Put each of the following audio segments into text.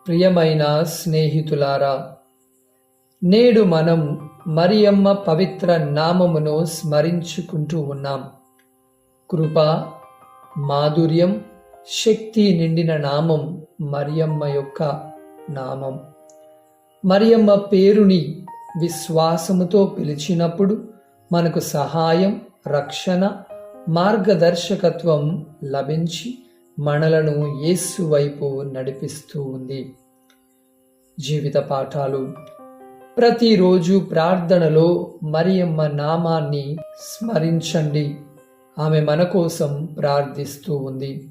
ప్రియమైన స్నేహితులారా, నేడు మనం మరియమ్మ పవిత్ర నామమును స్మరించుకుంటూ ఉన్నాం. కృప, మాధుర్యం, శక్తి నిండిన నామం మరియమ్మ యొక్క నామం. మరియమ్మ పేరుని విశ్వాసముతో పిలిచినప్పుడు మనకు సహాయం, రక్షణ, మార్గదర్శకత్వం లభించి మనలను యేసు వైపు నడిపిస్తూ ఉంది. జీవిత పాఠాలు. ప్రతిరోజు ప్రార్థనలో మరియమ్మ నామాన్ని స్మరించండి. ఆమె మన కోసం ప్రార్థిస్తూ ఉంది.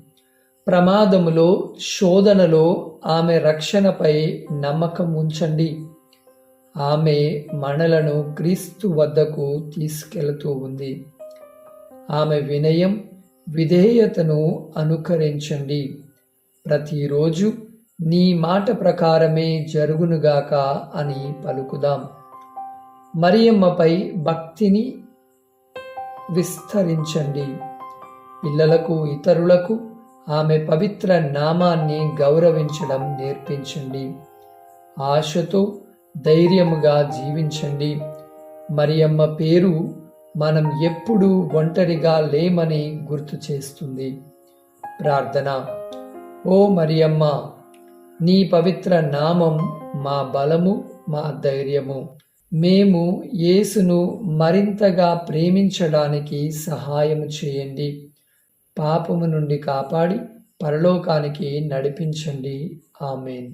ప్రమాదములో, శోధనలో ఆమె రక్షణపై నమ్మకం ఉంచండి. ఆమె మనలను క్రీస్తు వద్దకు తీసుకెళుతూ ఉంది. ఆమె వినయం, విధేయతను అనుకరించండి. ప్రతిరోజు నీ మాట ప్రకారమే జరుగునుగాక అని పలుకుదాం. మరియమ్మపై భక్తిని విస్తరించండి. పిల్లలకు, ఇతరులకు ఆమె పవిత్ర నామాన్ని గౌరవించడం నేర్పించండి. ఆశతో, ధైర్యముగా జీవించండి. మరియమ్మ పేరు మనం ఎప్పుడూ ఒంటరిగా లేమని గుర్తు చేస్తుంది. ప్రార్థన. ఓ మరియమ్మ, నీ పవిత్ర నామం మా బలము, మా ధైర్యము. మేము యేసును మరింతగా ప్రేమించడానికి సహాయం చేయండి. పాపము నుండి కాపాడి పరలోకానికి నడిపించండి. ఆమేన్.